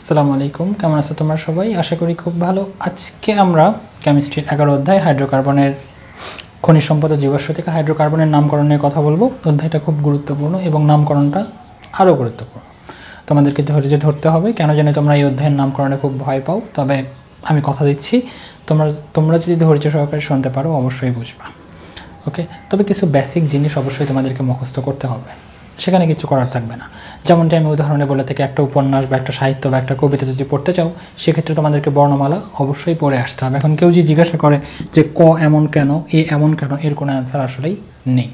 আসসালামু আলাইকুম, কেমন আছো তোমরা সবাই? আশা করি খুব ভালো। আজকে আমরা কেমিস্ট্রির 11 অধ্যায় হাইড্রোকার্বনের খনিজ সম্পদ ও জীবাশ্ম থেকে হাইড্রোকার্বনের নামকরণ নিয়ে কথা বলবো। অধ্যায়টা খুব গুরুত্বপূর্ণ এবং নামকরণটা আরও গুরুত্বপূর্ণ। তোমাদেরকে ধৈর্য ধরতে হবে। কেন জানি তোমরা এই অধ্যায়ের নামকরণে খুব ভয় পাও, তবে আমি কথা দিচ্ছি তোমরা যদি ধৈর্য সহকারে শুনতে পারো অবশ্যই বুঝবা। ওকে, তবে কিছু বেসিক জিনিস অবশ্যই তোমাদেরকে মুখস্থ করতে হবে, সেখানে কিছু করার থাকবে না। যেমনটা আমি উদাহরণে বলে থেকে একটা উপন্যাস বা একটা সাহিত্য বা একটা কবিতা যদি পড়তে চাও, সেক্ষেত্রে তোমাদেরকে বর্ণমালা অবশ্যই পড়ে আসতে হবে। এখন কেউ যদি জিজ্ঞাসা করে যে ক এমন কেন, এ এমন কেন, এর কোনো অ্যান্সার আসলেই নেই।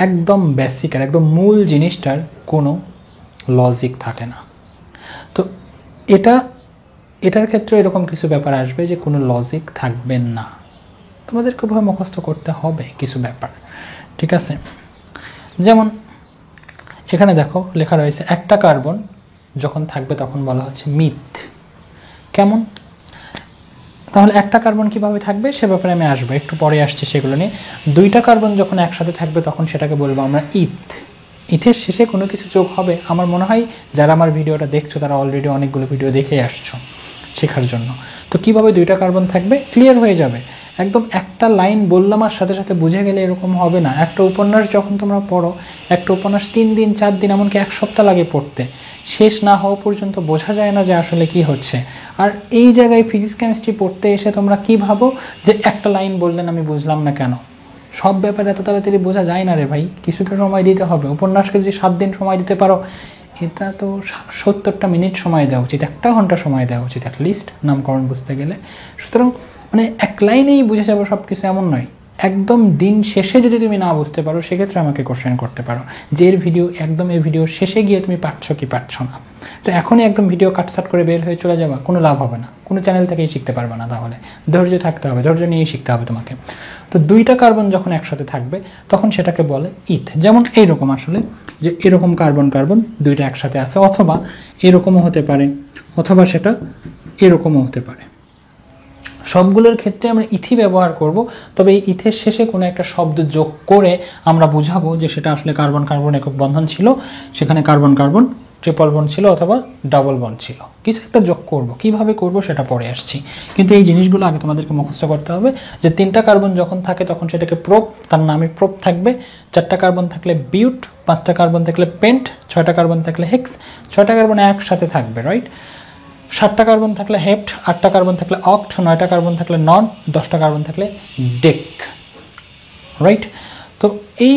একদম বেসিক আর একদম মূল জিনিসটার কোনো লজিক থাকে না। তো এটার ক্ষেত্রে এরকম কিছু ব্যাপার আসবে যে কোনো লজিক থাকবে না, তোমাদেরকে ভাবে মুখস্থ করতে হবে কিছু ব্যাপার, ঠিক আছে? যেমন এখানে দেখো লেখা রয়েছে একটা কার্বন যখন থাকবে তখন বলা হচ্ছে মিথ। কেমন? তাহলে একটা কার্বন কিভাবে থাকবে সে ব্যাপারে আমি আসবো, একটু পরে আসছি সেগুলো নিয়ে। দুইটা কার্বন যখন একসাথে থাকবে তখন সেটাকে বলবো আমরা ইথ। ইথের শেষে কোনো কিছু যোগ হবে। আমার মনে হয় যারা আমার ভিডিওটা দেখছো তারা অলরেডি অনেকগুলো ভিডিও দেখেই আসছো শেখার জন্য। তো কিভাবে দুইটা কার্বন থাকবে ক্লিয়ার হয়ে যাবে। একদম একটা লাইন বললাম আর সাথে সাথে বুঝে গেলে এরকম হবে না। একটা উপন্যাস যখন তোমরা পড়ো, একটা উপন্যাস 3 দিন 4 দিন এমনকি 1 সপ্তাহ লাগে পড়তে, শেষ না হওয়া পর্যন্ত বোঝা যায় না যে আসলে কি হচ্ছে। আর এই জায়গায় ফিজিক্স কেমিস্ট্রি পড়তে এসে তোমরা কি ভাবো যে একটা লাইন বললেন আমি বুঝলাম না কেন। সব ব্যাপারে এত তাড়াতাড়ি বোঝা যায় না রে ভাই, কিছুটা সময় দিতে হবে। উপন্যাসকে যদি 7 দিন সময় দিতে পারো, এটা তো 70টা মিনিট সময় দেওয়া উচিত, 1 ঘন্টা সময় দেওয়া উচিত অ্যাটলিস্ট নামকরণ বুঝতে গেলে। সুতরাং মানে এক লাইনেই বুঝে যাবো সব কিছু এমন নয়। একদম দিন শেষে যদি তুমি না বুঝতে পারো সেক্ষেত্রে আমাকে কোশ্চেন করতে পারো যে এর ভিডিও একদম এই ভিডিও শেষে গিয়ে তুমি পাচ্ছ কি পাচ্ছ না। তো এখনই একদম ভিডিও কাটসাট করে বের হয়ে চলে যাবা, কোনো লাভ হবে না, কোনো চ্যানেল থেকেই শিখতে পারবে না। তাহলে ধৈর্য থাকতে হবে, ধৈর্য নিয়েই শিখতে হবে তোমাকে। তো দুইটা কার্বন যখন একসাথে থাকবে তখন সেটাকে বলে ইথ। যেমন এইরকম আসলে যে এরকম কার্বন কার্বন দুইটা একসাথে আছে, অথবা এরকমও হতে পারে, অথবা সেটা এরকমও হতে পারে। সবগুলোর ক্ষেত্রে আমরা ইথি ব্যবহার করব, তবে এই ইথের শেষে কোনো একটা শব্দ যোগ করে আমরা বুঝাবো যে সেটা আসলে কার্বন কার্বন একক বন্ধন ছিল, সেখানে কার্বন কার্বন ট্রিপল বন্ড ছিল অথবা ডাবল বন্ড ছিল। কিছু একটা যোগ করব, কিভাবে করব সেটা পরে আসছি। কিন্তু এই জিনিসগুলো আগে তোমাদেরকে মুখস্থ করতে হবে যে 3টা কার্বন যখন থাকে তখন সেটাকে প্রোপ, তার নামে প্রোপ থাকবে। 4টা কার্বন থাকলে বিউট, 5টা কার্বন থাকলে পেন্ট, 6টা কার্বন থাকলে হেক্স, 6টা কার্বন একসাথে থাকবে, রাইট? 7টা কার্বন থাকলে হেপ্ট, 8টা কার্বন থাকলে অক্ট, 9টা কার্বন থাকলে নন, 10টা কার্বন থাকলে ডেক, রাইট? তো এই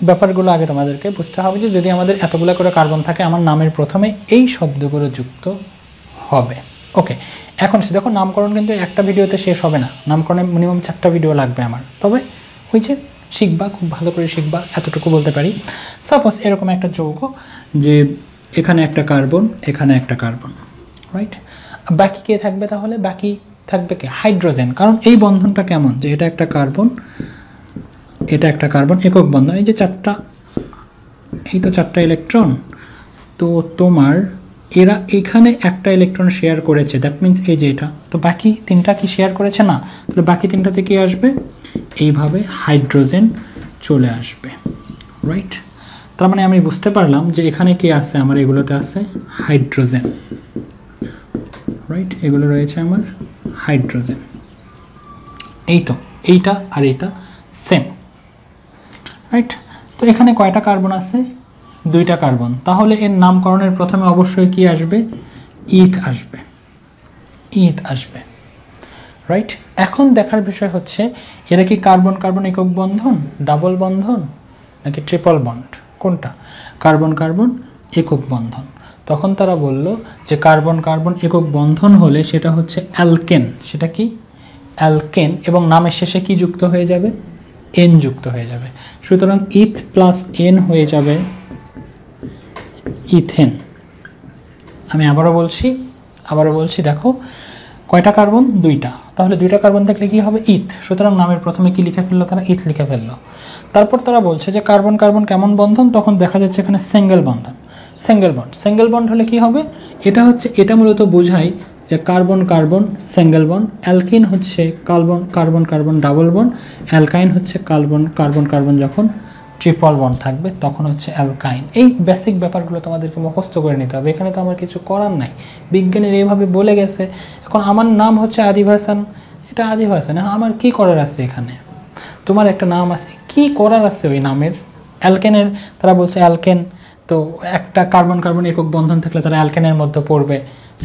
ব্যাপারগুলো আগে তোমাদেরকে বুঝতে হবে যে যদি আমাদের এতগুলো করে কার্বন থাকে আমার নামের প্রথমে এই শব্দগুলো যুক্ত হবে। ওকে, এখন সে দেখো নামকরণ কিন্তু একটা ভিডিওতে শেষ হবে না, নামকরণে মিনিমাম 4টা ভিডিও লাগবে আমার। তবে ওই যে শিখবা, খুব ভালো করে শিখবা, এতটুকু বলতে পারি। সাপোজ এরকম একটা যৌগ যে এখানে একটা কার্বন, এখানে একটা কার্বন, রাইট? বাকি কে থাকবে তাহলে? বাকি থাকবে কে? হাইড্রোজেন। কারণ এই বন্ধনটা কেমন যে এটা একটা কার্বন, এটা একটা কার্বন, একক বন্ধন। এই যে 4টা, এই তো 4টা ইলেকট্রন, তো তোমার এরা এখানে একটা ইলেকট্রন শেয়ার করেছে, দ্যাট মিনস এই যে এটা, তো বাকি 3টা কি শেয়ার করেছে না? তাহলে বাকি 3টাতে কি আসবে? এইভাবে হাইড্রোজেন চলে আসবে, রাইট? তার মানে আমি বুঝতে পারলাম যে এখানে কি আছে, আমার এগুলোতে আছে হাইড্রোজেন, রাইট? এগুলো রয়েছে আমার হাইড্রোজেন। এই তো এইটা আর এইটা সেম, রাইট? তো এখানে কয়টা কার্বন আছে? 2টা কার্বন। তাহলে এর নামকরণের প্রথমে অবশ্যই কি আসবে? ইথ আসবে, ইথ আসবে, রাইট? এখন দেখার বিষয় হচ্ছে এরা কি কার্বন কার্বন একক বন্ধন, ডাবল বন্ধন নাকি ট্রিপল বন্ড? কোনটা? কার্বন কার্বন একক বন্ধন। তখন তারা বলল যে কার্বন কার্বন একক বন্ধন হলে সেটা হচ্ছে অ্যালকেন। সেটা কি? অ্যালকেন। এবং নামের শেষে কি যুক্ত হয়ে যাবে? এন যুক্ত হয়ে যাবে। সুতরাং ইথ প্লাস এন হয়ে যাবে ইথেন। আমি আবারও বলছি, দেখো কয়টা কার্বন? 2টা। তাহলে 2টা কার্বন থাকলে কি হবে? ইথ। সুতরাং নামের প্রথমে কি লিখে ফেললো তারা? ইথ লিখে ফেললো। তারপর তারা বলছে যে কার্বন কার্বন কেমন বন্ধন? তখন দেখা যাচ্ছে এখানে সিঙ্গেল বন্ধন। সিঙ্গেল বন্ড হলে কি হবে? এটা মূলত বোঝায় যে carbon carbon single bond, alkene হচ্ছে carbon carbon carbon double bond, alkyne হচ্ছে কার্বন কার্বন কার্বন যখন ট্রিপল বন্ড থাকবে, তখন হচ্ছে অ্যালকাইন। এই বেসিক ব্যাপারগুলো তোমাদেরকে মুখস্থ করে নিতে হবে, এখানে তো আমার কিছু করার নাই, বিজ্ঞানীর এইভাবে বলে গেছে। এখন আমার নাম হচ্ছে আদিব হাসান, এটা আদিব হাসান, আমার কি করার আছে এখানে? তোমার একটা নাম আছে, কি করার আছে ওই নামের? অ্যালকেনের তারা বলছে অ্যালকেন, তো একটা কার্বন কার্বন একক বন্ধন থাকলে তারা অ্যালকেনের মধ্যে পড়বে,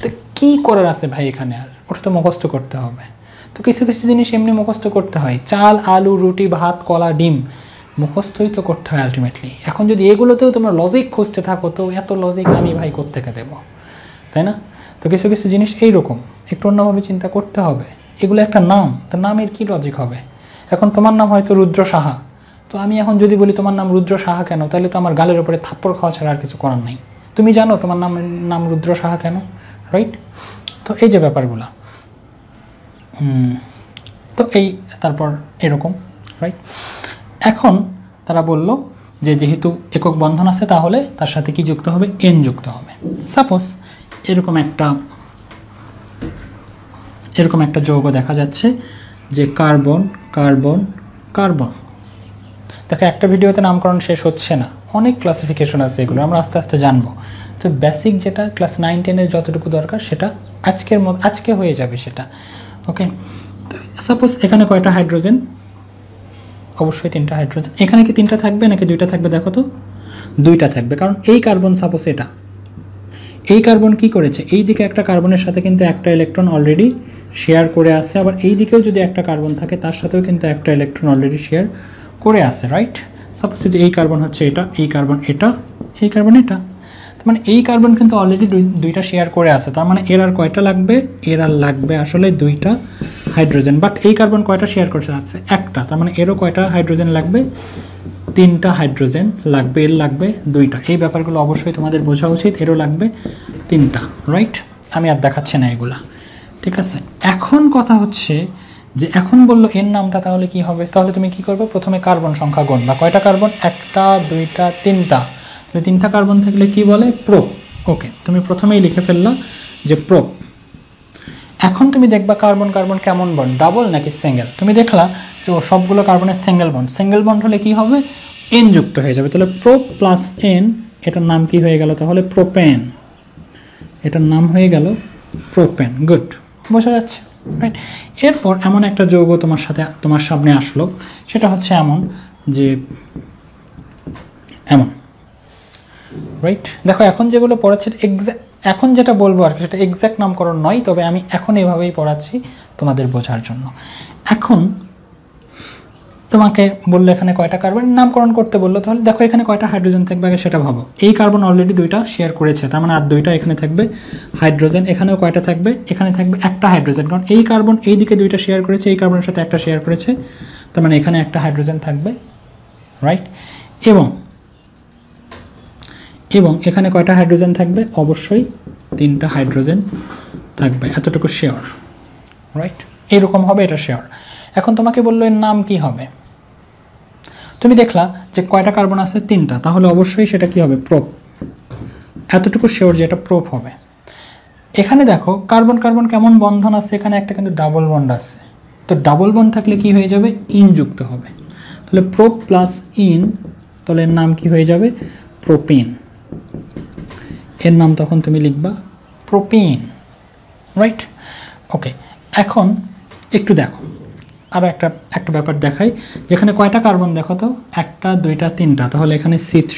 তো কি করার আছে ভাই এখানে? আর ওটা তো মুখস্থ করতে হবে। তো কিছু কিছু জিনিস এমনি মুখস্থ করতে হয়, চাল, আলু, রুটি, ভাত, কলা, ডিম, মুখস্থই তো করতে হয় আলটিমেটলি। এখন যদি এগুলোতেও তোমরা লজিক খুঁজতে থাকো, তো এত লজিক আমি ভাই কোত্থেকে দেবো, তাই না? তো কিছু কিছু জিনিস এইরকম একটু অন্যভাবে চিন্তা করতে হবে। এগুলো একটা নাম, তো নামের কি লজিক হবে? এখন তোমার নাম হয়তো রুদ্র সাহা, তো আমি এখন যদি বলি তোমার নাম রুদ্র সাহা কেন, তাহলে তো আমার গালের উপরে থাপ্পড় খাওয়া ছাড়া আর কিছু করার নাই। তুমি জানো তোমার নাম রুদ্র সাহা কেন, রাইট? তো এই যে ব্যাপারগুলা, তো এই তারপর এরকম, রাইট? এখন তারা বলল যে যেহেতু একক বন্ধন আছে, তাহলে তার সাথে কি যুক্ত হবে? এন যুক্ত হবে। সাপোজ এরকম একটা যৌগ দেখা যাচ্ছে যে কার্বন কার্বন কার্বন। দেখো একটা ভিডিওতে নামকরণ শেষ হচ্ছে না, অনেক ক্লাসিফিকেশন আছে, এগুলো আমরা আস্তে আস্তে জানবো। তো বেসিক যেটা ক্লাস 9-10-এর যতটুকু দরকার সেটা আজকে হয়ে যাবে সেটা, ওকে? সাপোজ এখানে কয়টা হাইড্রোজেন? অবশ্যই 3টা হাইড্রোজেন। এখানে কি 3টা থাকবে নাকি 2টা থাকবে? দেখো তো 2টা থাকবে, কারণ এই কার্বন, সাপোজ এই কার্বন কি করেছে, এই দিকে একটা কার্বনের সাথে কিন্তু একটা ইলেকট্রন অলরেডি শেয়ার করে আছে, আবার এই দিকেও যদি একটা কার্বন থাকে তার সাথেও কিন্তু একটা ইলেকট্রন অলরেডি শেয়ার করে আছে, রাইট? সাপোজ যে এই কার্বন হচ্ছে এটা, এই কার্বন এটা, এই কার্বন এটা, তার মানে এই কার্বন কিন্তু অলরেডি 2টা শেয়ার করে আছে। তার মানে এর আর কয়টা লাগবে? এর আর লাগবে আসলে 2টা হাইড্রোজেন। বাট এই কার্বন কয়টা শেয়ার করছে? আছে একটা, তার মানে এরও কয়টা হাইড্রোজেন লাগবে? 3টা হাইড্রোজেন লাগবে, এর লাগবে 2টা। এই ব্যাপারগুলো অবশ্যই তোমাদের বোঝা উচিত, এরও লাগবে 3টা, রাইট? আমি আর দেখাচ্ছি না এগুলা, ঠিক আছে? এখন কথা হচ্ছে যে এখন বললো এর নামটা, তাহলে কি হবে? তাহলে তুমি কি করবে? প্রথমে কার্বন সংখ্যা গুণবা। কয়টা কার্বন? 1টা 2টা 3টা, তাহলে 3টা কার্বন থাকলে কি বলে? প্রোপ। ওকে, তুমি প্রথমেই লিখে ফেললা যে প্রোপ। এখন তুমি দেখবা কার্বন কার্বন কেমন বন্ড, ডাবল নাকি সিঙ্গেল? তুমি দেখলা যে সবগুলো কার্বনের সিঙ্গেল বন্ড। সিঙ্গেল বন্ড হলে কি হবে? এন যুক্ত হয়ে যাবে। তাহলে প্রোপ প্লাস এন, এটার নাম কি হয়ে গেল? তাহলে প্রোপেন। এটার নাম হয়ে গেল প্রোপেন। গুড, বোঝা যাচ্ছে, রাইট? এরপর এমন একটা যৌগ তোমার সামনে আসলো, সেটা হচ্ছে এমন যে এমন, রাইট? দেখো এখন যেগুলো পড়াচ্ছে এখন যেটা বলবো আর কি, সেটা এক্স্যাক্ট নামকরণ নয়, তবে আমি এখন এইভাবেই পড়াচ্ছি তোমাদের বোঝার জন্য। এখন তোমাকে বললো এখানে কয়টা কার্বন নামকরণ করতে বললো, তাহলে দেখো এখানে কয়টা হাইড্রোজেন থাকবে আগে সেটা ভাবো। এই কার্বন অলরেডি 2টা শেয়ার করেছে, তার মানে আর 2টা এখানে থাকবে হাইড্রোজেন। এখানেও কয়টা থাকবে? এখানে থাকবে একটা হাইড্রোজেন, কারণ এই কার্বন এই দিকে 2টা শেয়ার করেছে, এই কার্বনের সাথে একটা শেয়ার করেছে, তার মানে এখানে একটা হাইড্রোজেন থাকবে, রাইট? এবং এখানে কয়টা হাইড্রোজেন থাকবে? অবশ্যই 3টা হাইড্রোজেন থাকবে, এতটুকু শিওর, রাইট? এরকম হবে, এটা শিওর। এখন তোমাকে বললো এর নাম কি হবে? তুমি দেখলা যে কয়টা কার্বন আছে? 3টা, তাহলে অবশ্যই সেটা কি হবে? প্রোপ। এতটুকু শিওর যে এটা প্রোপ হবে। এখানে দেখো কার্বন কার্বন কেমন বন্ধন আছে, এখানে একটা কিন্তু ডাবল বন্ড আছে, তো ডাবল বন্ড থাকলে কি হয়ে যাবে? ইন যুক্ত হবে। তাহলে প্রোপ প্লাস ইন, তাহলে এর নাম কি হয়ে যাবে? প্রোপিন। এর নাম তখন তুমি লিখবা প্রোপিন, রাইট? ওকে, এখন একটু দেখো আরও একটা ব্যাপার দেখাই, যেখানে কয়টা কার্বন দেখো তো? 1টা 2টা 3টা, তাহলে এখানে C3,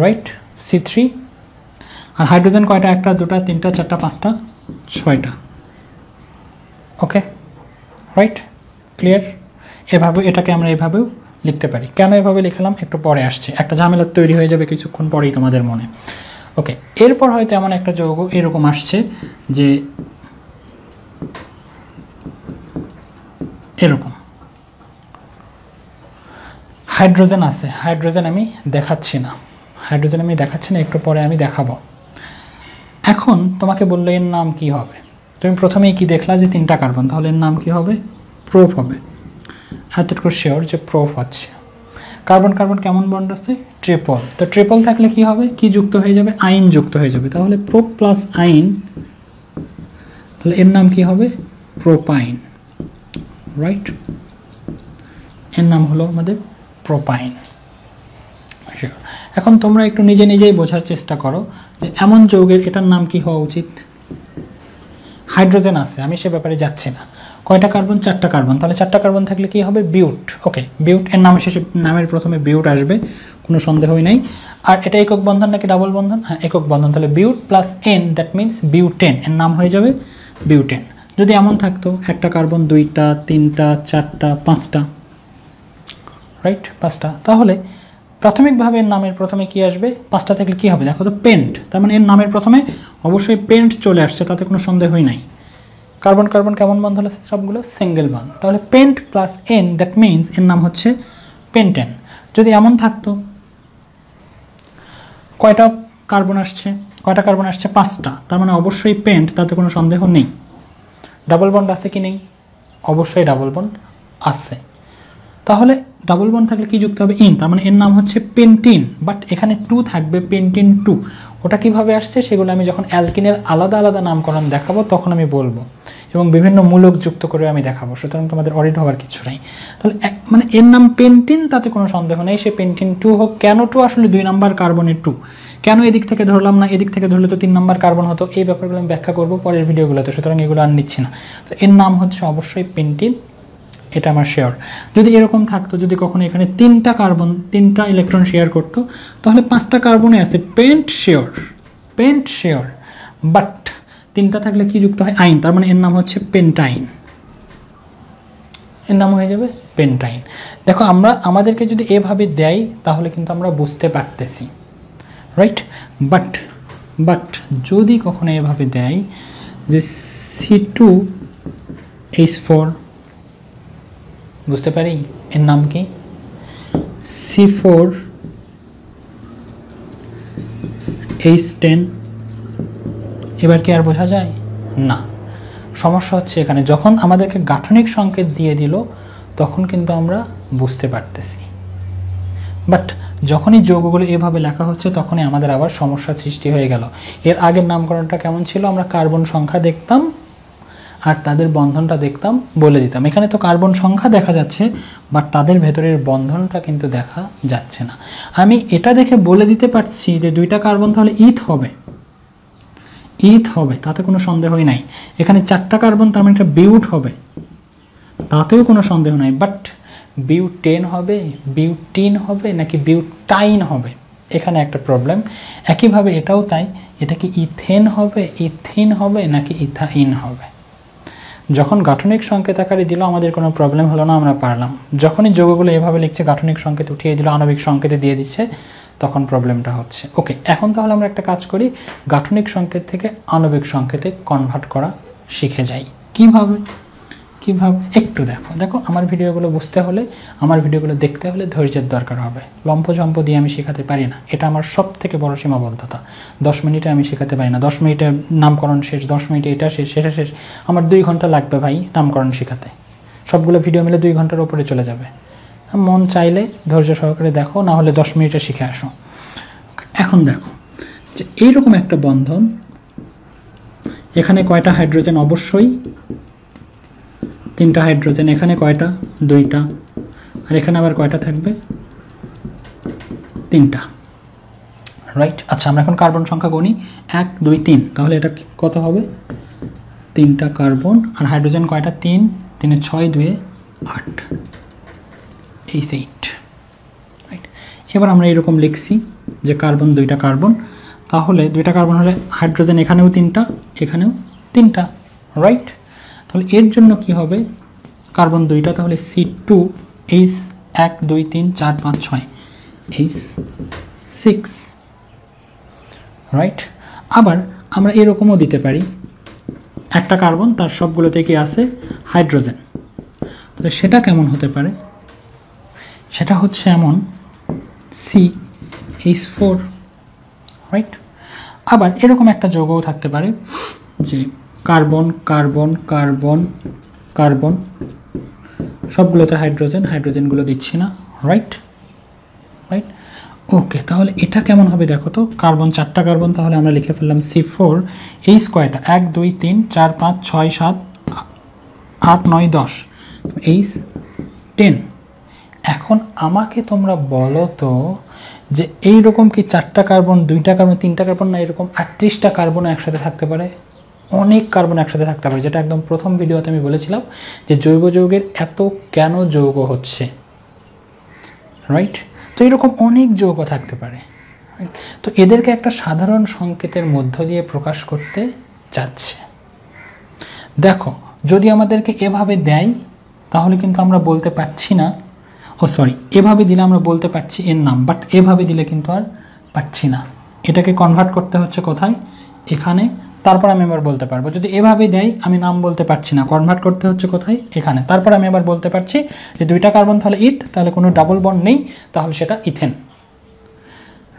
রাইট? C3। আর হাইড্রোজেন কয়টা? 1টা 2টা 3টা 4টা 5টা 6টা, ওকে, রাইট? ক্লিয়ার? এভাবে এটাকে আমরা এভাবেও লিখতে পারি। কেন এভাবে লিখলাম একটু পরে আসছে, একটা ঝামেলা তৈরি হয়ে যাবে কিছুক্ষণ পরেই তোমাদের মনে, ওকে? এরপর হয়তো এমন একটা যৌগ এরকম আসছে যে এরকম হাইড্রোজেন আছে, হাইড্রোজেন আমি দেখাচ্ছি না, একটু পরে আমি দেখাবো। এখন তোমাকে বললো এর নাম কি হবে? তুমি প্রথমেই কি দেখলা যে 3টা কার্বন, তাহলে এর নাম কি হবে? প্রোপ হবে। এতটুকু শিওর যে প্রোপ হচ্ছে। কার্বন কার্বন কেমন বন্ড আছে? ট্রিপল। তো ট্রিপল থাকলে কি হবে? কি যুক্ত হয়ে যাবে? আইন যুক্ত হয়ে যাবে, তাহলে প্রোপ প্লাস আইন, তাহলে এর নাম কি হবে? Propyne, right? এর নাম হলো আমাদের প্রোপাইন। এখন তোমরা একটু নিজে নিজেই বোঝার চেষ্টা করো যে এমন যৌগের এটার নাম কি হওয়া উচিত। হাইড্রোজেন আছে, আমি সে ব্যাপারে যাচ্ছি না। কয়টা কার্বন? 4টা কার্বন। তাহলে 4টা কার্বন থাকলে কি হবে? বিউট। ওকে, বিউট এর নাম শেষে, নামের প্রথমে বিউট আসবে, কোনো সন্দেহই নাই। আর এটা একক বন্ধন নাকি ডাবল বন্ধন? হ্যাঁ, একক বন্ধন। তাহলে but plus N, that means butene, এর নাম হয়ে যাবে বিউটেন। যদি এমন থাকতো একটা কার্বন 2টা 3টা 4টা 5টা, রাইট, 5টা, তাহলে প্রাথমিকভাবে এর নামের প্রথমে কি আসবে? 5টা থাকলে কি হবে? দেখো তো, পেন্ট। তার মানে এর নামের প্রথমে অবশ্যই পেন্ট চলে আসছে, তাতে কোনো সন্দেহই নাই। কার্বন কার্বন কেমন বন্ধন আছে? সবগুলো সিঙ্গেল বন্ধ। তাহলে pent plus N, that means এর নাম হচ্ছে পেন্টেন। যদি এমন থাকতো কয়টা কার্বন আসছে? 5টা, তার মানে অবশ্যই পেন্ট, তাতে কোনো সন্দেহ নেই। ডাবল বন্ড আছে কি নেই? অবশ্যই ডাবল বন্ড আছে। তাহলে ডাবল বন্ড থাকলে কি যুক্ত হবে? ইন, তার মানে এর নাম হচ্ছে পেন্টিন। বাট এখানে 2 থাকবে, পেন্টিন 2। ওটা কিভাবে আসছে সেগুলো আমি যখন অ্যালকিনের আলাদা আলাদা নামকরণ দেখাবো তখন আমি বলবো, এবং বিভিন্ন মূলক যুক্ত করে আমি দেখাবো। সুতরাং তোমাদের অরিড হওয়ার কিছু নাই। তাহলে মানে এর নাম পেন্টিন, তাতে কোনো সন্দেহ নেই, সে পেন্টিন 2 হোক। কেন 2? আসলে 2 নাম্বার কার্বনের 2। কেন এদিক থেকে ধরলাম না? এদিক থেকে ধরলে তো 3 নাম্বার কার্বন হতো। এই ব্যাপারগুলো আমি ব্যাখ্যা করবো পরের ভিডিওগুলোতে, সুতরাং এগুলো আর নিচ্ছি না। তো এর নাম হচ্ছে অবশ্যই পেন্টিন, এটা আমার শিওর। যদি এরকম থাকতো, যদি কখনো এখানে 3টা কার্বন 3টা ইলেকট্রন শেয়ার করতো, তাহলে 5টা কার্বনে আছে পেন্ট শিওর। বাট 3টা থাকলে কি যুক্ত হয়? আইন, তার মানে এর নাম হচ্ছে পেন্টাইন, এর নাম হয়ে যাবে পেন্টাইন। দেখো, আমাদেরকে যদি এভাবে দেয় তাহলে কিন্তু আমরা বুঝতে পারতেছি, রাইট। বাট যদি কখনো এভাবে দেয় যে C2H4, বুঝতে পারি এর নাম কি? C4H10, এবার কি আর বোঝা যায়? না। সমস্যা হচ্ছে এখানে, যখন আমাদেরকে গাঠনিক সংকেত দিয়ে দিল তখন কিন্তু আমরা বুঝতে পারতেছি, বাট যখনই যৌগগুলো এভাবে লেখা হচ্ছে তখনই আমাদের আবার সমস্যা সৃষ্টি হয়ে গেল। এর আগের নামকরণটা কেমন ছিল? আমরা কার্বন সংখ্যা দেখতাম আর তাদের বন্ধনটা দেখতাম, বলে দিতাম। এখানে তো কার্বন সংখ্যা দেখা যাচ্ছে, বাট তাদের ভেতরের বন্ধনটা কিন্তু দেখা যাচ্ছে না। আমি এটা দেখে বলে দিতে পারছি যে 2টা কার্বন তাহলে ইথ হবে, তাতে কোনো সন্দেহই নাই। এখানে 4টা কার্বন, তার মানে এটা বিউট হবে, তাতেও কোনো সন্দেহ নাই। বাট বিউটেন হবে, বিউটিন হবে নাকি বিউটাইন হবে, এখানে একটা প্রবলেম। একইভাবে এটাও তাই, এটা কি ইথেন হবে, ইথিন হবে নাকি ইথাইন হবে? যখন গাঠনিক সংকেত আকারে দিল আমাদের কোনো প্রবলেম হলো না, আমরা পারলাম। যখনই যৌগগুলো এভাবে লিখছে, গাঠনিক সংকেত উঠিয়ে দিল, আণবিক সংকেতে দিয়ে দিচ্ছে, তখন প্রবলেমটা হচ্ছে। ওকে, এখন তাহলে আমরা একটা কাজ করি, গাঠনিক সংকেত থেকে আণবিক সংকেতে কনভার্ট করা শিখে যাই। কিভাবে একটু দেখো আমার ভিডিওগুলো বুঝতে হলে, আমার ভিডিওগুলো দেখতে হলে ধৈর্যের দরকার হবে। লম্পঝম্প দিয়ে আমি শেখাতে পারি না, এটা আমার সব থেকে বড় সীমাবদ্ধতা। 10 মিনিটে আমি শেখাতে পারি না। 10 মিনিটে নামকরণ শেষ, 10 মিনিটে এটা শেষ, সেটা শেষ। আমার 2 ঘন্টা লাগবে ভাই নামকরণ শেখাতে। সবগুলো ভিডিও মিলে 2 ঘন্টার উপরে চলে যাবে। মন চাইলে ধৈর্য সহকারে দেখো, না হলে 10 মিনিটে শিখে আসো। এখন দেখো যে এইরকম একটা বন্ধন, এখানে কয়টা হাইড্রোজেন? অবশ্যই 3টা হাইড্রোজেন। এখানে কয়টা? 2টা। আর এখানে আবার কয়টা থাকবে? 3টা, রাইট। আচ্ছা, আমরা এখন কার্বন সংখ্যা গণি, 1 2 3। তাহলে এটা কত হবে? 3টা কার্বন। আর হাইড্রোজেন কয়টা? 3 3 6 2 8, 8, রাইট। এবার আমরা এরকম লিখছি যে কার্বন 2টা কার্বন, তাহলে 2টা কার্বন হলে হাইড্রোজেন এখানেও 3টা, এখানেও 3টা, রাইট। তাহলে এর জন্য কি হবে? কার্বন 2টা, তাহলে C2H 1 2 3 4 5 6 H6, রাইট। আবার আমরা এরকমও দিতে পারি, একটা কার্বন, তার সবগুলোতে কি আছে? হাইড্রোজেন। তাহলে সেটা কেমন হতে পারে? সেটা হচ্ছে এমন CH4, রাইট। আবার এরকম একটা যৌগও থাকতে পারে যে কার্বন কার্বন কার্বন কার্বন, সবগুলোতে হাইড্রোজেন, হাইড্রোজেনগুলো দিচ্ছি না, রাইট। ওকে, তাহলে এটা কেমন হবে দেখো তো। কার্বন 4টা কার্বন, তাহলে আমরা লিখে ফেললাম C4। H কয়টা? 1 2 3 4 5 6 7 8 9 10, H10। এখন আমাকে তোমরা বলো তো যে এইরকম কি 4টা কার্বন 2টা কার্বন 3টা কার্বন না এরকম 38টা কার্বন একসাথে থাকতে পারে? অনেক কার্বন একসাথে থাকতে পারে, যেটা একদম প্রথম ভিডিওতে আমি বলেছিলাম যে জৈব যৌগের এত কেন যৌগ হচ্ছে, রাইট? তো এরকম অনেক যৌগ থাকতে পারে, তো এদেরকে একটা সাধারণ সংকেতের মধ্য দিয়ে প্রকাশ করতে যাচ্ছে। দেখো যদি আমাদেরকে এভাবে দেয় তাহলে কিন্তু আমরা বলতে পারছি না, এভাবে দিলে আমরা বলতে পারছি এর নাম, বাট এভাবে দিলে কিন্তু আর পারছি না। এটাকে কনভার্ট করতে হচ্ছে কোথায়? এখানে, তারপর আমি এবার বলতে পারবো। যদি এভাবে দেয় আমি নাম বলতে পারছি না, কনভার্ট করতে হচ্ছে কোথায়? এখানে, তারপর আমি এবার বলতে পারছি যে 2টা কার্বন তাহলে ইথ, তাহলে কোনো ডাবল বন্ড নেই, তাহলে সেটা ইথেন,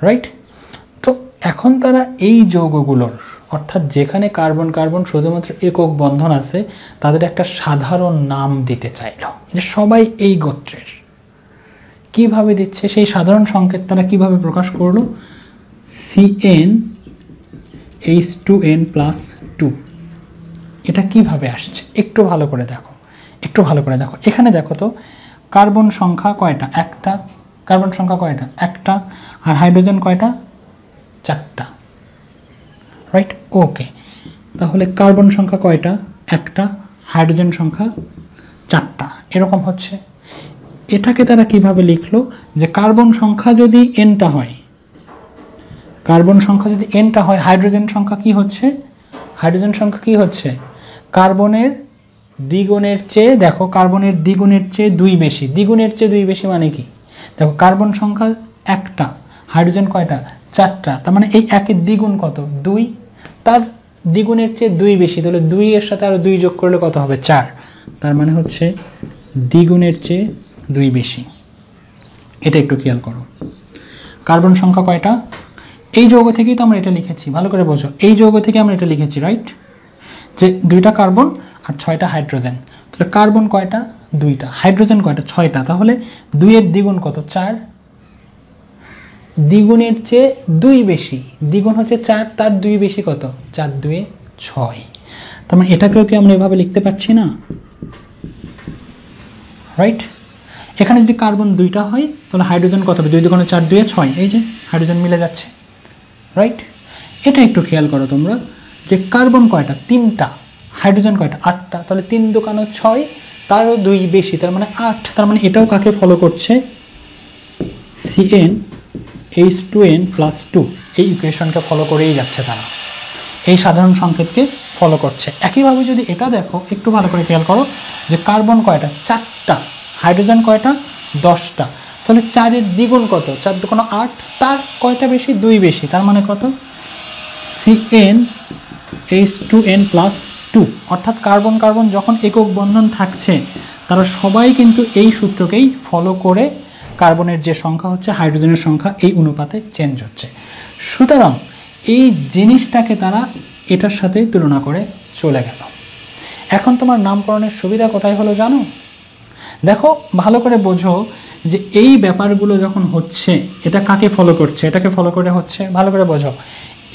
রাইট? তো এখন তারা এই যৌগগুলোর, অর্থাৎ যেখানে কার্বন কার্বন শুধুমাত্র একক বন্ধন আছে, তাদের একটা সাধারণ নাম দিতে চাইল, যে সবাই এই গোত্রের। কিভাবে দিচ্ছে সেই সাধারণ সংকেত তারা কিভাবে প্রকাশ করলো? CnH2n+2। এটা কিভাবে আসছে একটু ভালো করে দেখো, এখানে দেখো তো কার্বন সংখ্যা কয়টা? একটা। কার্বন সংখ্যা কয়টা? একটা। আর হাইড্রোজেন কয়টা? 4টা, রাইট? ওকে, তাহলে কার্বন সংখ্যা কয়টা? একটা। হাইড্রোজেন সংখ্যা 4টা, এরকম হচ্ছে। এটাকে তারা কিভাবে লিখলো? যে কার্বন সংখ্যা যদি এনটা হয়, হাইড্রোজেন সংখ্যা কি হচ্ছে? কার্বনের দ্বিগুণের চেয়ে, দেখো কার্বনের দ্বিগুণের চেয়ে 2 বেশি। দ্বিগুণের চেয়ে 2 বেশি মানে কি? দেখো কার্বন সংখ্যা একটা, হাইড্রোজেন কয়টা? 4টা, তার মানে এই একের দ্বিগুণ কত? 2, তার দ্বিগুণের চেয়ে 2 বেশি, তাহলে 2 এর সাথে আরো 2 যোগ করলে কত হবে? 4, তার মানে হচ্ছে দ্বিগুণের চেয়ে 2 বেশি। এটা একটু খেয়াল করো। কার্বন সংখ্যা কয়টা? এই যৌগ থেকেই তো আমরা এটা লিখেছি, ভালো করে বোঝো, এই যৌগ থেকে আমরা এটা লিখেছি, রাইট? যে 2টা কার্বন আর 6টা হাইড্রোজেন, তাহলে কার্বন কয়টা? 2টা। হাইড্রোজেন কয়টা? 6টা, তাহলে 2 এর দ্বিগুণ কত? 4। দ্বিগুণের চেয়ে 2 বেশি, দ্বিগুণ হচ্ছে 4, তার 2 বেশি কত? 4 2 6। তার মানে এটাকেও কি আমরা এভাবে লিখতে পারছি না, রাইট? এখানে যদি কার্বন 2টা হয় তাহলে হাইড্রোজেন কত হবে? 2 2 4 2 6, এই যে হাইড্রোজেন মিলে যাচ্ছে, রাইট? এটা একটু খেয়াল করো তোমরা যে কার্বন কয়টা? 3টা। হাইড্রোজেন কয়টা? 8টা, তাহলে 3 2 6, তারও 2 বেশি, তার মানে 8। তার মানে এটাও কাকে ফলো করছে? CnH2n+2 এই ইকুয়েশনকে ফলো করেই যাচ্ছে তারা, এই সাধারণ সংকেতকে ফলো করছে। একইভাবে যদি এটা দেখো, একটু ভালো করে খেয়াল করো যে কার্বন কয়টা? 4টা। হাইড্রোজেন কয়টা? 10টা, তাহলে 4 এর দ্বিগুণ কত? 4 2 8, তার কয়টা বেশি? 2 বেশি, তার মানে কত? CnH2n+2। অর্থাৎ কার্বন কার্বন যখন একক বন্ধন থাকছে তারা সবাই কিন্তু এই সূত্রকেই ফলো করে কার্বনের যে সংখ্যা হচ্ছে হাইড্রোজেনের সংখ্যা এই অনুপাতে চেঞ্জ হচ্ছে। সুতরাং এই জিনিসটাকে তারা এটার সাথে তুলনা করে চলে গেল। এখন তোমার নামকরণের সুবিধা কোথায় হলো জানো? দেখো ভালো করে বোঝো যে এই ব্যাপারগুলো যখন হচ্ছে এটা কাকে ফলো করছে? এটাকে ফলো করে হচ্ছে। ভালো করে বোঝো,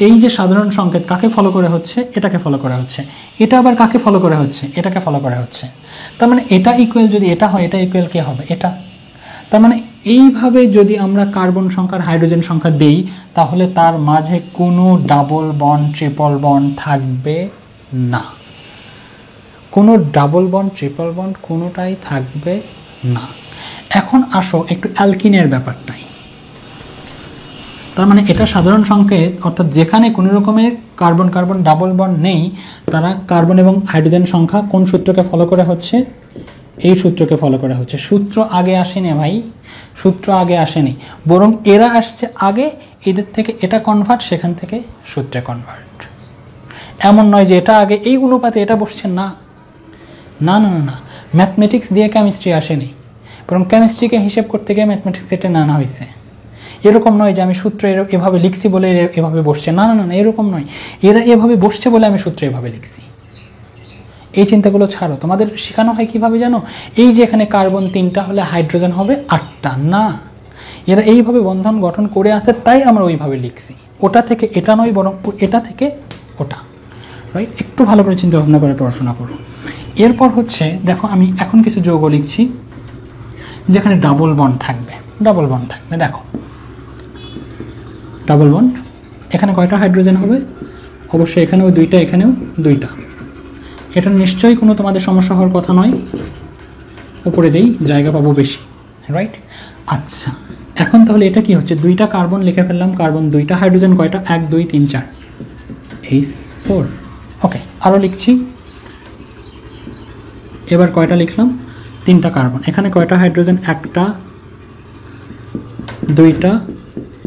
এই যে সাধারণ সংকেত কাকে ফলো করে হচ্ছে? এটাকে ফলো করা হচ্ছে। এটা আবার কাকে ফলো করে হচ্ছে? এটাকে ফলো করা হচ্ছে। তার মানে এটা ইকুয়াল, যদি এটা হয় এটা ইকুয়াল কে হবে? এটা। তার মানে এইভাবে যদি আমরা কার্বন সংখ্যার হাইড্রোজেন সংখ্যা দেই তাহলে তার মাঝে কোনো ডাবল বন্ড ট্রিপল বন্ড থাকবে না, কোনো ডাবল বন্ড ট্রিপল বন্ড কোনোটাই থাকবে না। এখন আসো একটু অ্যালকিনের ব্যাপারটাই। তার মানে এটা সাধারণ সংকেত, অর্থাৎ যেখানে কোনো রকমের কার্বন কার্বন ডাবল বন্ড নেই তারা কার্বন এবং হাইড্রোজেন সংখ্যা কোন সূত্রকে ফলো করে হচ্ছে? এই সূত্রকে ফলো করা হচ্ছে। সূত্র আগে আসেনি ভাই, সূত্র আগে আসেনি, বরং এরা আসছে আগে, এদের থেকে এটা কনভার্ট, সেখান থেকে সূত্রে কনভার্ট। এমন নয় যে এটা আগে এই অনুপাতে এটা বসছে, না না না না, ম্যাথমেটিক্স দিয়ে কেমিস্ট্রি আসেনি, বরং কেমিস্ট্রিকে হিসেব করতে গিয়ে ম্যাথমেটিক্স এটা আনা হয়েছে। এরকম নয় যে আমি সূত্র এভাবে লিখছি বলে এভাবে বসছে, না না না, এরকম নয়। এরা এভাবে বসছে বলে আমি সূত্র এভাবে লিখছি। এই চিন্তাগুলো ছাড়ো। তোমাদের শেখানো হয় কিভাবে জানো? এই যে এখানে কার্বন 3টা হলে হাইড্রোজেন হবে 8টা, না, এরা এইভাবে বন্ধন গঠন করে আছে তাই আমরা ওইভাবে লিখছি। ওটা থেকে এটা নয়, বরং এটা থেকে ওটা, রাইট? একটু ভালো করে চিন্তা ভাবনা করে পড়াশোনা করো। এরপর হচ্ছে দেখো, আমি এখন কিছু যৌগ লিখছি যেখানে ডাবল বন্ড থাকবে, দেখো ডাবল বন্ড, এখানে কয়টা হাইড্রোজেন হবে? অবশ্যই এখানেও দুইটা, এখানেও দুইটা। এটা নিশ্চয়ই কোনো তোমাদের সমস্যা হওয়ার কথা নয়, উপরে দেই জায়গা পাবো বেশি, রাইট? আচ্ছা, এখন তাহলে এটা কি হচ্ছে? দুইটা কার্বন লিখে ফেললাম, কার্বন দুইটা, হাইড্রোজেন কয়টা? 1 2 3 4, H4। ওকে, আরও লিখছি, এবার কয়টা লিখলাম? 3টা কার্বন। এখানে কয়টা হাইড্রোজেন? 1টা 2টা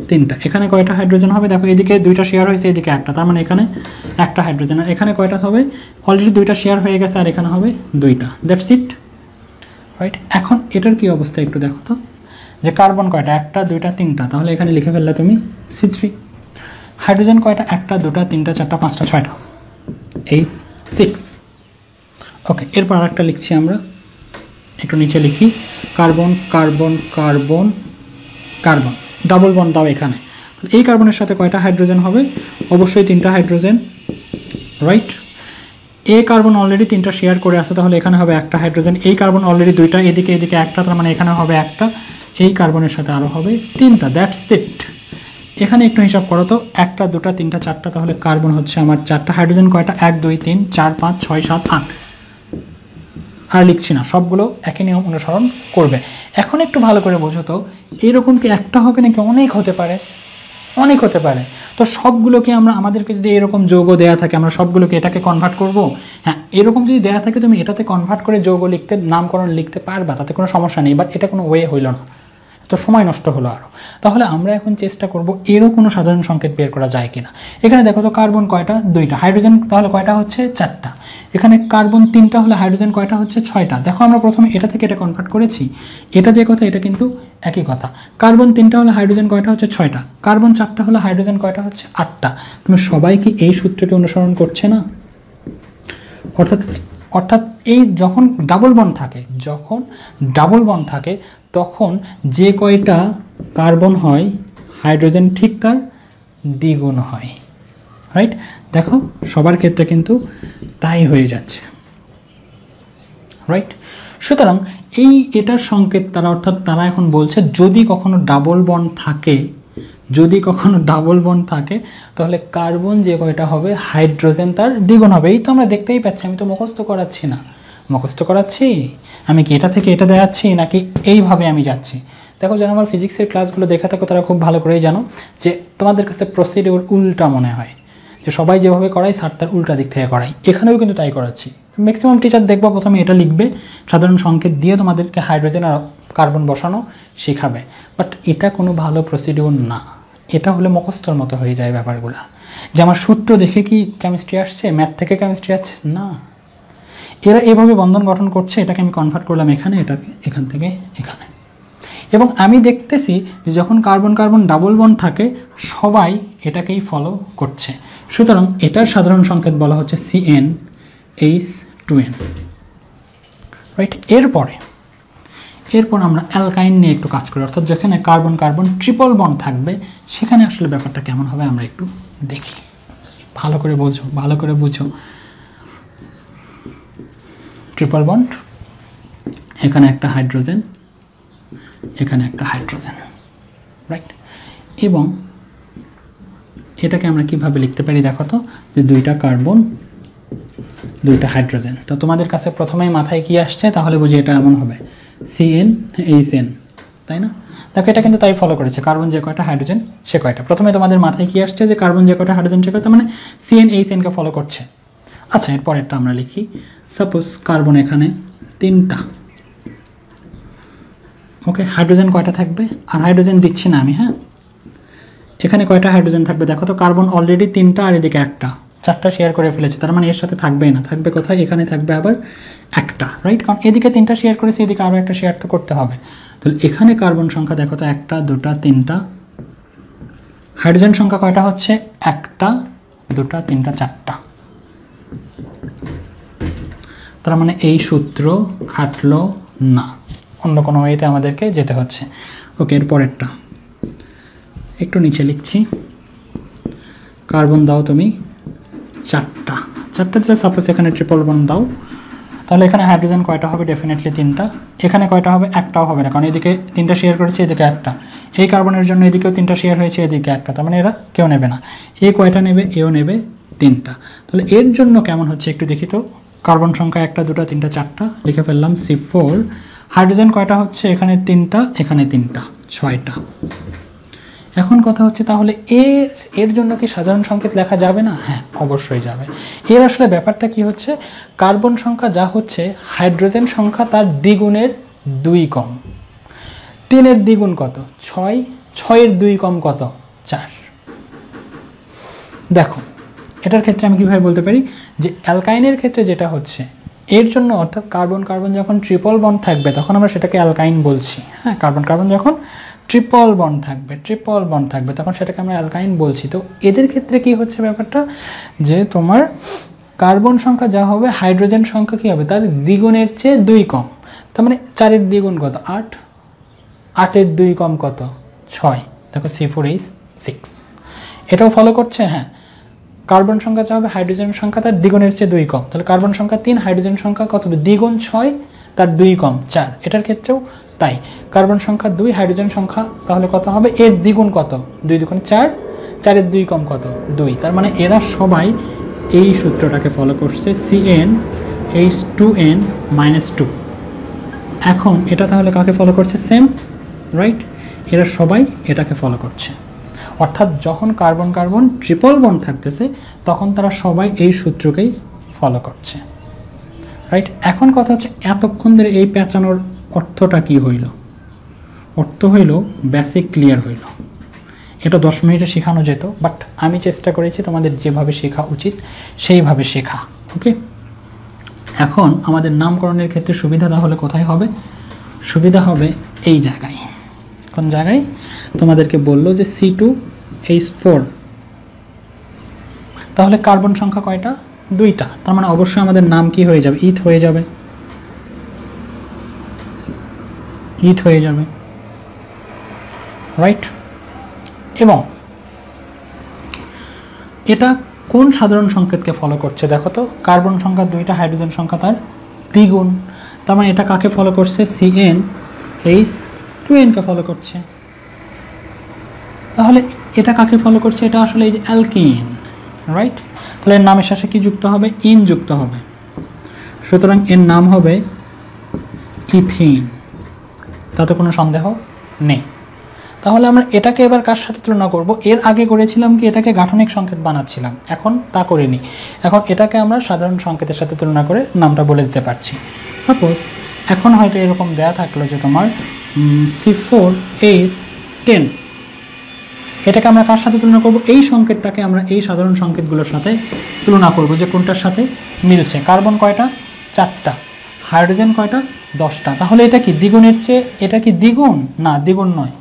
3টা। এখানে কয়টা হাইড্রোজেন হবে? দেখো এদিকে 2টা শেয়ার হয়েছে, এদিকে 1টা, তার মানে এখানে 1টা হাইড্রোজেন। আর এখানে কয়টা হবে? অলরেডি 2টা শেয়ার হয়ে গেছে, আর এখানে হবে 2টা। That's it, right? এখন এটার কি অবস্থা একটু দেখো তো, যে কার্বন কয়টা? 1টা 2টা 3টা, তাহলে এখানে লিখে ফেললে তুমি C3। হাইড্রোজেন কয়টা? 1টা 2টা 3টা 4টা 5টা 6টা, H6। ওকে, এরপর আরেকটা লিখছি আমরা, একটু নিচে লিখি, carbon carbon carbon carbon, double bond দাও এখানে। এই কার্বনের সাথে কয়টা হাইড্রোজেন হবে? অবশ্যই 3টা হাইড্রোজেন, রাইট? এই কার্বন অলরেডি 3টা শেয়ার করে আছে, তাহলে এখানে হবে 1টা হাইড্রোজেন। এই কার্বন অলরেডি 2টা, এদিকে 1টা, তার মানে এখানে হবে 1টা। এই কার্বনের সাথে আরও হবে 3টা। That's it. এখানে একটু হিসাব করো তো, 1টা 2টা 3টা 4টা, তাহলে কার্বন হচ্ছে আমার 4টা, হাইড্রোজেন কয়টা? 1 2 3 4 5 6 7 8। আর লিখছি না, সবগুলো একই নিয়ম অনুসরণ করবে। এখন একটু ভালো করে বোঝো তো, এরকম কি একটা হবে নাকি অনেক হতে পারে? অনেক হতে পারে। তো সবগুলোকে আমরা, আমাদেরকে যদি এরকম যৌগ দেয়া থাকে, আমরা সবগুলোকে এটাকে কনভার্ট করব? হ্যাঁ, এরকম যদি দেয়া থাকে তুমি এটাতে কনভার্ট করে যৌগ লিখতে, নামকরণ লিখতে পারবা, তাতে কোনো সমস্যা নেই। বাট এটা কোনো ওয়ে হইল না, তো সময় নষ্ট হলো আরও। তাহলে আমরা এখন চেষ্টা করব এরও কোনো সাধারণ সংকেত বের করা যায় কিনা। এখানে দেখো তো, কার্বন কয়টা? 2টা, হাইড্রোজেন তাহলে কয়টা হচ্ছে? 4টা। এখানে কার্বন 3টা হলে হাইড্রোজেন কয়টা হচ্ছে? 6টা। দেখো আমরা প্রথমে এটা থেকে এটা কনভার্ট করেছি, এটা যে কথা এটা কিন্তু একই কথা। কার্বন 3টা হলে হাইড্রোজেন কয়টা হচ্ছে? 6টা। কার্বন 4টা হলে হাইড্রোজেন কয়টা হচ্ছে? 8টা। তুমি সবাই কি এই সূত্রটি অনুসরণ করছে না? অর্থাৎ এই যখন ডাবল বন্ড থাকে, তখন যে কয়টা কার্বন হয়, হাইড্রোজেন ঠিক তার দ্বিগুণ হয়, রাইট? দেখো সবার ক্ষেত্রে কিন্তু তাই হয়ে যাচ্ছে, রাইট? সুতরাং এটার সংকেত তারা, অর্থাৎ তারা এখন বলছে যদি কখনো ডাবল বন্ড থাকে তাহলে কার্বন যে কয়টা হবে, হাইড্রোজেন তার দ্বিগুণ হবে। এই তো আমরা দেখতেই পাচ্ছি, আমি তো মুখস্থ করাচ্ছি, আমি কি এটা থেকে এটা দেখাচ্ছি নাকি এইভাবে আমি যাচ্ছি? দেখো, যারা আমার ফিজিক্সের ক্লাসগুলো দেখে থাকো তারা খুব ভালো করেই জানো যে তোমাদের কাছে প্রসিডিউর উল্টা মনে হয়, যে সবাই যেভাবে করায় স্যার তার উল্টা দিক থেকে করাই। এখানেও কিন্তু তাই করাচ্ছি। ম্যাক্সিমাম টিচার দেখবো প্রথমে এটা লিখবে, সাধারণ সংকেত দিয়ে তোমাদেরকে হাইড্রোজেন আর কার্বন বসানো শেখাবে। বাট এটা কোনো ভালো প্রসিডিউর না, এটা হলে মুখস্থর মতো হয়ে যায় ব্যাপারগুলো। যে আমার সূত্র দেখে কি কেমিস্ট্রি আসছে, ম্যাথ থেকে কেমিস্ট্রি আসছে না। এরা এভাবে বন্ধন গঠন করছে, এটাকে আমি কনভার্ট করলাম এখানে, এটাকে এখান থেকে এখানে। এবং আমি দেখতেছি যে যখন কার্বন কার্বন ডাবল বন্ড থাকে সবাই এটাকেই ফলো করছে। সুতরাং এটার সাধারণ সংকেত বলা হচ্ছে CnH2n, রাইট? এরপর আমরা অ্যালকাইন নিয়ে একটু কাজ করি, অর্থাৎ যেখানে কার্বন কার্বন ট্রিপল বন্ড থাকবে সেখানে আসলে ব্যাপারটা কেমন হবে আমরা একটু দেখি। ভালো করে বুঝো। ট্রিপল বন্ড, এখানে একটা হাইড্রোজেন, এখানে একটা হাইড্রোজেন, রাইট? এবং এটাকে আমরা কিভাবে লিখতে পারি দেখো তো, যে 2টা কার্বন 2টা হাইড্রোজেন। তো তোমাদের কাছে প্রথমেই মাথায় কি আসছে? তাহলে বুঝি এটা এমন হবে CnHn, তাই না? দেখো এটা কিন্তু তাই ফলো করেছে, কার্বন যে কয়টা হাইড্রোজেন সে কয়টা। প্রথমে তোমাদের মাথায় কি আসছে? যে কার্বন যে কয়টা হাইড্রোজেন সে কয়টা, মানে CnHn কে ফলো করছে। আচ্ছা, এরপরেরটা আমরা লিখি। সাপোজ কার্বন এখানে 3টা, ওকে, হাইড্রোজেন কয়টা থাকবে? আর হাইড্রোজেন দিচ্ছি না আমি, হ্যাঁ। এখানে কয়টা হাইড্রোজেন থাকবে দেখো তো, কার্বন অলরেডি 3টা আর এদিকে 1টা, 4টা শেয়ার করে ফেলেছে, তার মানে এর সাথে থাকবেই না। থাকবে কোথায়? এখানে থাকবে আবার 1টা, রাইট? কারণ এদিকে 3টা শেয়ার করেছে, এদিকে আরও একটা শেয়ার তো করতে হবে। তাহলে এখানে কার্বন সংখ্যা দেখো তো 1টা 2টা 3টা, হাইড্রোজেন সংখ্যা কয়টা হচ্ছে? 1টা 2টা 3টা 4টা। তার মানে এই সূত্র খাটলো না, অন্য কোনো ওয়েতে আমাদেরকে যেতে হচ্ছে। ওকে, এর পরেরটা একটু নিচে লিখছি। কার্বন দাও তুমি 4টা দিলে, সাপোজ এখানে ট্রিপল বন্ড দাও, তাহলে এখানে হাইড্রোজেন কয়টা হবে? ডেফিনেটলি 3টা। এখানে কয়টা হবে? একটাও হবে না, কারণ এদিকে 3টা শেয়ার করেছে, এদিকে একটা। এই কার্বনের জন্য এদিকেও 3টা শেয়ার হয়েছে, এদিকে একটা, তার মানে এরা কেউ নেবে না। এ কয়টা নেবে? এও নেবে 3টা। তাহলে এর জন্য কেমন হচ্ছে একটু দেখি তো। কার্বন সংখ্যা 1টা 2টা 3টা 4টা লিখে ফেললাম C4। হাইড্রোজেন কয়টা হচ্ছে? এখানে 3টা, এখানে 3টা, 6টা। এখন কথা হচ্ছে তাহলে এর জন্য কি সাধারণ সংকেত লেখা যাবে না? হ্যাঁ, অবশ্যই যাবে। এর আসলে ব্যাপারটা কি হচ্ছে, কার্বন সংখ্যা যা হচ্ছে, হাইড্রোজেন সংখ্যা তার দ্বিগুণের 2 কম। 3-এর দ্বিগুণ কত? 6। 6-এর 2 কম কত? 4। দেখো এটার ক্ষেত্রে আমি কিভাবে বলতে পারি যে অ্যালকাইনের ক্ষেত্রে যেটা হচ্ছে, এর জন্য অর্থাৎ কার্বন কার্বন যখন ট্রিপল বন্ড থাকবে তখন আমরা সেটাকে অ্যালকাইন বলছি। হ্যাঁ, কার্বন কার্বন যখন ট্রিপল বন্ড থাকবে তখন সেটাকে আমরা অ্যালকাইন বলছি। তো এদের ক্ষেত্রে কি হচ্ছে ব্যাপারটা, যে তোমার কার্বন সংখ্যা যা হবে, হাইড্রোজেন সংখ্যা কি হবে? তার দ্বিগুণের চেয়ে 2 কম। তার মানে 4-এর দ্বিগুণ কত? 8। 8-এর 2 কম কত? 6। দেখো C4H6 এটাও ফলো করছে। হ্যাঁ, কার্বন সংখ্যা যা হবে, হাইড্রোজেন সংখ্যা তার দ্বিগুণের চেয়ে 2 কম। তাহলে কার্বন সংখ্যা 3, হাইড্রোজেন সংখ্যা কত? দ্বিগুণ 6, তার 2 কম 4। এটার ক্ষেত্রেও তাই, কার্বন সংখ্যা 2, হাইড্রোজেন সংখ্যা তাহলে কত হবে? এর দ্বিগুণ কত? 2 দ্বিগুণ 4, 4-এর 2 কম কত? 2। তার মানে এরা সবাই এই সূত্রটাকে ফলো করছে, CnH2n-2। এখন এটা তাহলে কাকে ফলো করছে? Same, right? এরা সবাই এটাকে ফলো করছে। অর্থাৎ যখন কার্বন কার্বন ট্রিপল বন্ড থাকতেছে তখন তারা সবাই এই সূত্রকেই ফলো করছে, রাইট? এখন কথা হচ্ছে এতক্ষণ ধরে এই পেঁচানোর অর্থটা কি হইল? অর্থ হইল বেসিক ক্লিয়ার হইল। এটা 10 মিনিটে শেখানো যেত, বাট আমি চেষ্টা করেছি তোমাদের যেভাবে শেখা উচিত সেইভাবে শেখা। ওকে, এখন আমাদের নামকরণের ক্ষেত্রে সুবিধা তাহলে কোথায় হবে? সুবিধা হবে এই জায়গায়। কোন জায়গায়? তোমাদেরকে বললো যে C2H4, তাহলে কার্বন সংখ্যা কয়টা? 2টা। তার মানে অবশ্যই আমাদের নাম কি হয়ে যাবে? ইথ হয়ে যাবে। ইথ হয়ে যাবে, রাইট? এবং এটা কোন সাধারণ সংকেতকে ফলো করছে? দেখো তো, কার্বন সংখ্যা 2টা, হাইড্রোজেন সংখ্যা তার দ্বিগুণ। তার মানে এটা কাকে ফলো করছে? CnH2n কে ফলো করছে। তাহলে এটা কাকে ফলো করছে? এটা আসলে এই যে অ্যালকিন, রাইট? তাহলে এর নামের শেষে কি যুক্ত হবে? ইন যুক্ত হবে। সুতরাং এর নাম হবে ইথিন, তাতে কোনো সন্দেহ নেই। তাহলে আমরা এটাকে এবার কার সাথে তুলনা করব? এর আগে করেছিলাম কি এটাকে গাঠনিক সংকেত বানাচ্ছিলাম, এখন তা করিনি। এখন এটাকে আমরা সাধারণ সংকেতের সাথে তুলনা করে নামটা বলে দিতে পারছি। সাপোজ এখন হয়তো এরকম দেয়া থাকলো যে তোমার C4H10, এটাকে আমরা কার সাথে তুলনা করব? এই সংকেতটাকে আমরা এই সাধারণ সংকেতগুলোর সাথে তুলনা করব যে কোনটার সাথে মিলছে। কার্বন কয়টা? 4টা। হাইড্রোজেন কয়টা? 10টা। তাহলে এটা কি দ্বিগুণের চেয়ে, এটা কি দ্বিগুণ? না, দ্বিগুণ নয়।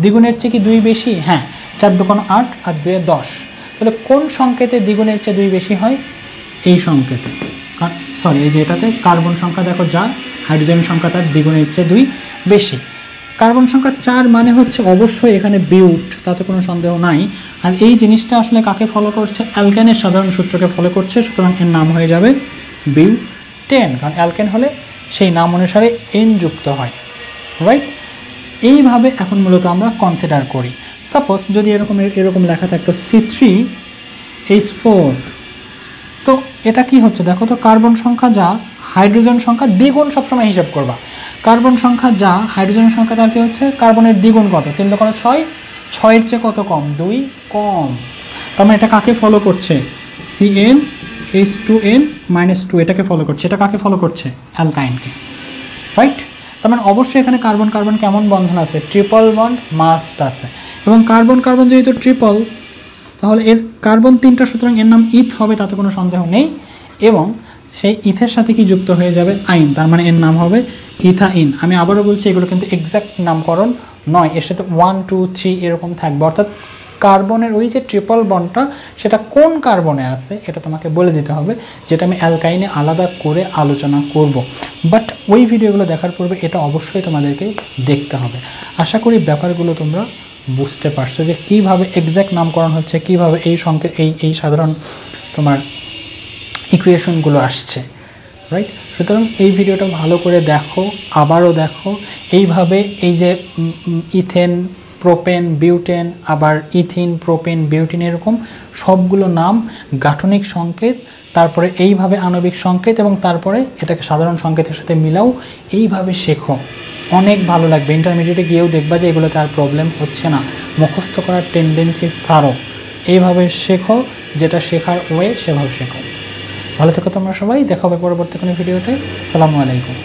দ্বিগুণের চেয়ে কি 2 বেশি? হ্যাঁ, 4 দুগুণ 8 আর 2 10। তাহলে কোন সংকেতে দ্বিগুণের চেয়ে 2 বেশি হয়? এই সংকেতে, সরি এই যে এটাতে কার্বন সংখ্যা দেখো যা, হাইড্রোজেন সংখ্যা তার দ্বিগুণের চেয়ে 2 বেশি। কার্বন সংখ্যা 4 মানে হচ্ছে অবশ্যই এখানে বিউট, তাতে কোনো সন্দেহ নাই। আর এই জিনিসটা আসলে কাকে ফলো করছে? অ্যালকেনের সাধারণ সূত্রকে ফলো করছে। সুতরাং এর নাম হয়ে যাবে বিউটেন, কারণ অ্যালকেন হলে সেই নাম অনুসারে এন যুক্ত হয়, রাইট? এইভাবে এখন মূলত আমরা কনসিডার করি। সাপোজ যদি এরকম লেখা থাকতো C3H4, তো এটা কি হচ্ছে দেখো তো, কার্বন সংখ্যা যা, হাইড্রোজেন সংখ্যা দ্বিগুণ সবসময় হিসাব করবা। কার্বন সংখ্যা যা, হাইড্রোজেন সংখ্যা তার কি হচ্ছে? কার্বনের দ্বিগুণ কত? 3 দুগুণ 6, 6-এর চেয়ে কত কম? 2 কম। তার মানে এটা কাকে ফলো করছে? CnH2n-2, এটাকে ফলো করছে। এটা কাকে ফলো করছে? অ্যালকাইনকে, রাইট? তার মানে অবশ্যই এখানে কার্বন কার্বন কেমন বন্ধন আছে? ট্রিপল বন্ড মাস্ট আছে। এবং কার্বন কার্বন যেহেতু ট্রিপল, তাহলে এর কার্বন 3টা, সুতরাং এর নাম ইথ হবে, তাতে কোনো সন্দেহ নেই। এবং সেই ইথের সাথে কি যুক্ত হয়ে যাবে? আইন, তার মানে এর নাম হবে ইথাইন। আমি আবারও বলছি, এগুলো কিন্তু এক্সাক্ট নামকরণ নয়, এর সাথে 1 2 3 এরকম থাকবে। অর্থাৎ কার্বনের ওই যে ট্রিপল বন্ডটা, সেটা কোন কার্বনে আছে এটা তোমাকে বলে দিতে হবে, যেটা আমি অ্যালকাইনে আলাদা করে আলোচনা করব। বাট ওই ভিডিওগুলো দেখার পূর্বে এটা অবশ্যই তোমাদেরকে দেখতে হবে। আশা করি ব্যাপারগুলো তোমরা বুঝতে পারছো যে কীভাবে এক্স্যাক্ট নামকরণ হচ্ছে, কীভাবে এই সংকেত এই সাধারণ তোমার ইকুয়েশনগুলো আসছে, রাইট? সুতরাং এই ভিডিওটা ভালো করে দেখো, আবারও দেখো। এইভাবে এই যে ইথেন, প্রোপেন, বিউটেন, আবার ইথিন, প্রোপেন, বিউটিন, এরকম সবগুলো নাম গাঠনিক সংকেত, তারপরে এইভাবে আণবিক সংকেত, এবং তারপরে এটাকে সাধারণ সংকেতের সাথে মিলাও। এইভাবে শেখো, অনেক ভালো লাগবে। ইন্টারমিডিয়েটে গিয়েও দেখবা যে এগুলোতে আর প্রবলেম হচ্ছে না। মুখস্থ করার টেন্ডেন্সি ছাড়ো, এইভাবে শেখো, যেটা শেখার ওয়ে সেভাবে শেখো। ভালো থেকো তোমরা সবাই, দেখা হবে পরবর্তী কোনো ভিডিওতে। আসসালামু আলাইকুম।